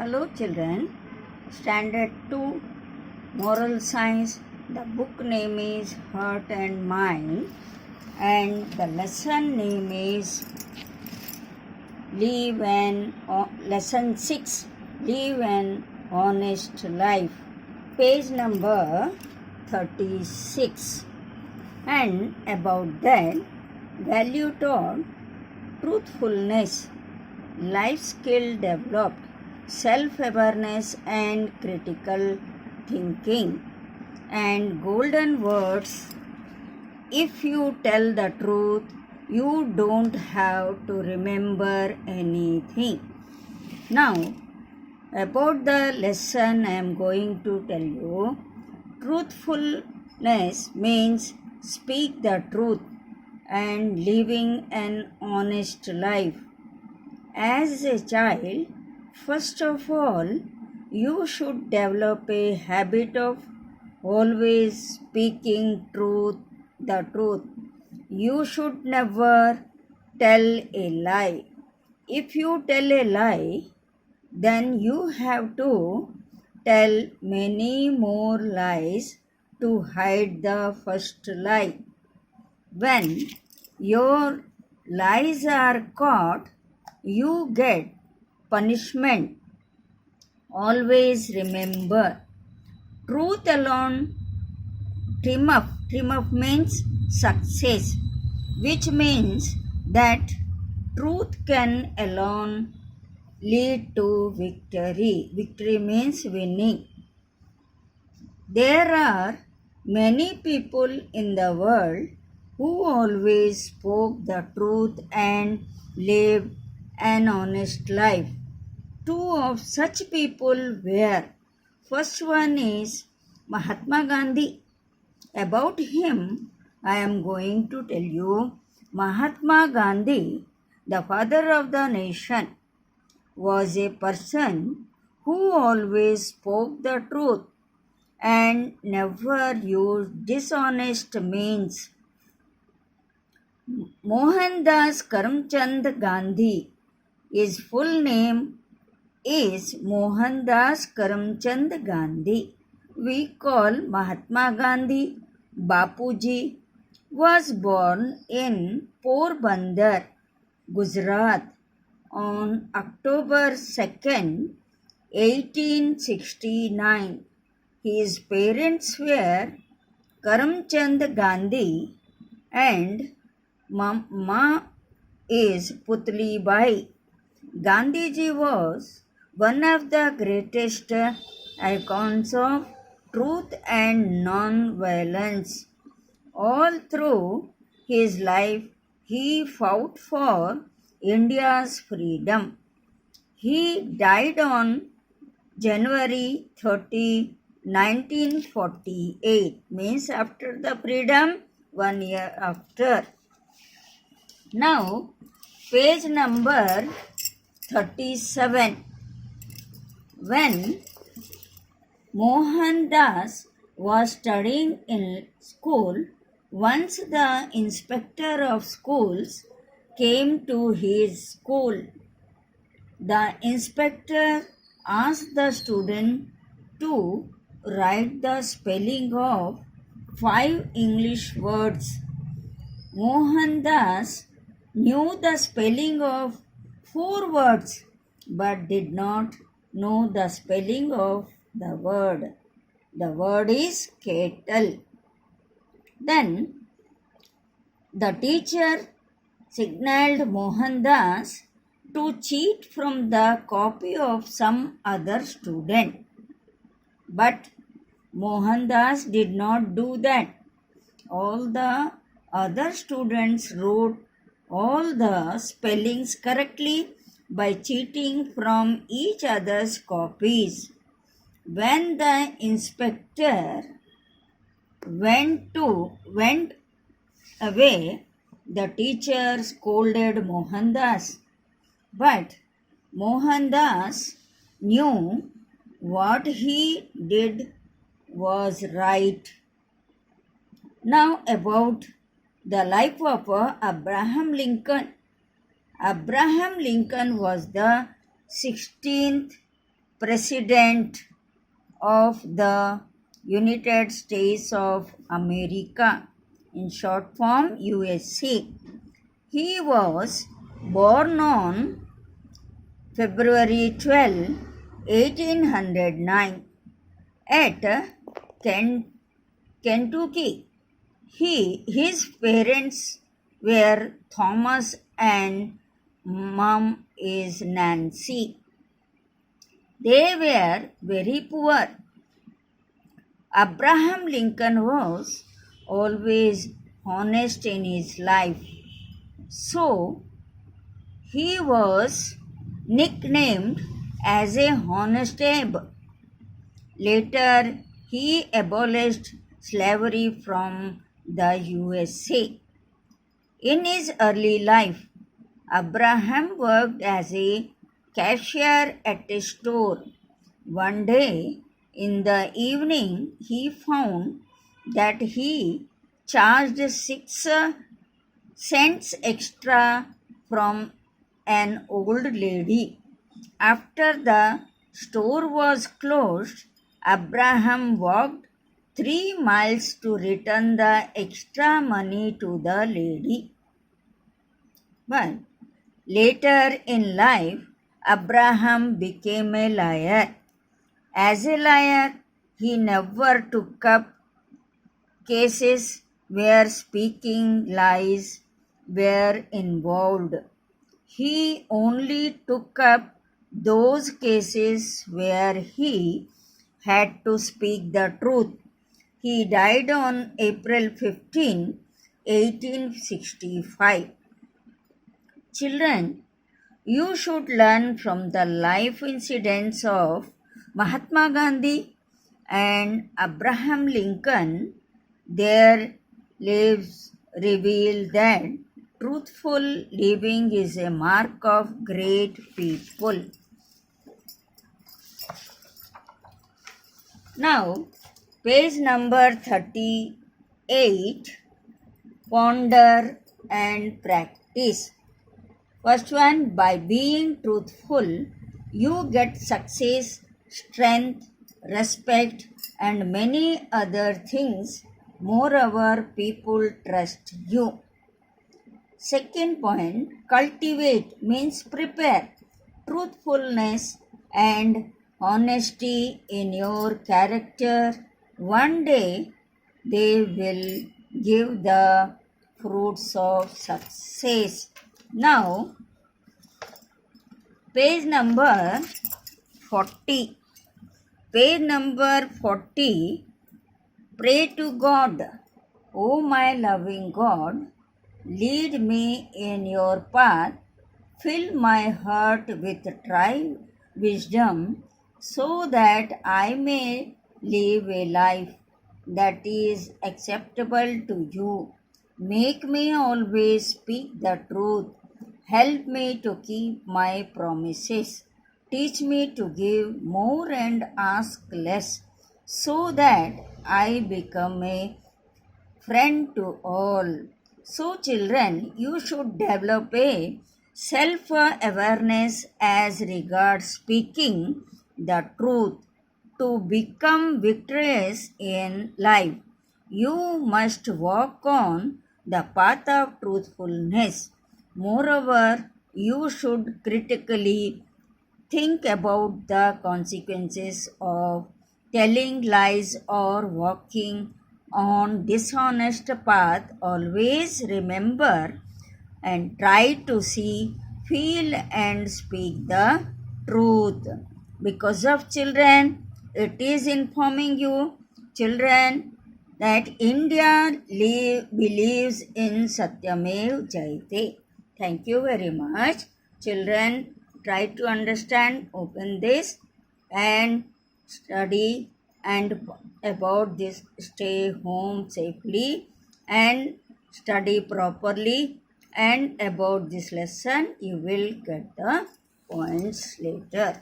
Hello children, Standard 2, Moral Science. The book name is Heart and Mind and the lesson name is Lesson 6, Live an Honest Life. Page number 36. And about that, value taught, truthfulness, life skill developed, self-awareness and critical thinking, and golden words. If you tell the truth, you don't have to remember anything. Now, about the lesson I am going to tell you. Truthfulness means speak the truth and living an honest life. As a child, first of all, you should develop a habit of always speaking the truth. You should never tell a lie. If you tell a lie, then you have to tell many more lies to hide the first lie. When your lies are caught, you get punishment. Always remember, truth alone triumph. Triumph means success, which means that truth can alone lead to victory. Victory means winning. There are many people in the world who always spoke the truth and lived an honest life. Two of such people were, first one is Mahatma Gandhi. About him, I am going to tell you. Mahatma Gandhi, the father of the nation, was a person who always spoke the truth and never used dishonest means. Mohandas Karamchand Gandhi, his full name is Mohandas Karamchand Gandhi. We call Mahatma Gandhi Bapuji. Was born in Porbandar, Gujarat on October 2nd, 1869. His parents were Karamchand Gandhi and Mama is Putli Bai. Gandhiji was one of the greatest icons of truth and non-violence. All through his life, he fought for India's freedom. He died on January 30, 1948, means after the freedom, 1 year after. Now, page number 37. When Mohandas was studying in school, once the inspector of schools came to his school. The inspector asked the student to write the spelling of 5 English words. Mohandas knew the spelling of 4 words but did not know the spelling of the word. The word is kettle. Then the teacher signaled Mohandas to cheat from the copy of some other student. But Mohandas did not do that. All the other students wrote all the spellings correctly by cheating from each other's copies. When the inspector went away, the teacher scolded Mohandas. But Mohandas knew what he did was right. Now about the life of Abraham Lincoln. Abraham Lincoln was the 16th President of the United States of America, in short form USA. He was born on February 12, 1809 at Kentucky. His parents were Thomas and mom is Nancy. They were very poor. Abraham Lincoln was always honest in his life. So he was nicknamed as a honest Abe. Later, he abolished slavery from the USA. In his early life, Abraham worked as a cashier at a store. One day, in the evening, he found that he charged 6 cents extra from an old lady. After the store was closed, Abraham walked 3 miles to return the extra money to the lady. But later in life, Abraham became a liar. As a liar, he never took up cases where speaking lies were involved. He only took up those cases where he had to speak the truth. He died on April 15, 1865. Children, you should learn from the life incidents of Mahatma Gandhi and Abraham Lincoln. Their lives reveal that truthful living is a mark of great people. Now, page number 38, ponder and practice. First one, by being truthful, you get success, strength, respect, and many other things. Moreover, people trust you. Second point, cultivate means prepare truthfulness and honesty in your character. One day they will give the fruits of success. Now, page number 40. Page number 40. Pray to God. O my loving God, lead me in your path. Fill my heart with true wisdom so that I may live a life that is acceptable to you. Make me always speak the truth. Help me to keep my promises. Teach me to give more and ask less, so that I become a friend to all. So, children, you should develop a self awareness as regards speaking the truth. To become victorious in life, you must walk on the path of truthfulness. Moreover, you should critically think about the consequences of telling lies or walking on dishonest path. Always remember and try to see, feel and speak the truth. Because of children, it is informing you, children, that India believes in Satyamev Jayate. Thank you very much. Children, try to understand, open this and study and about this, stay home safely and study properly, and about this lesson you will get the points later.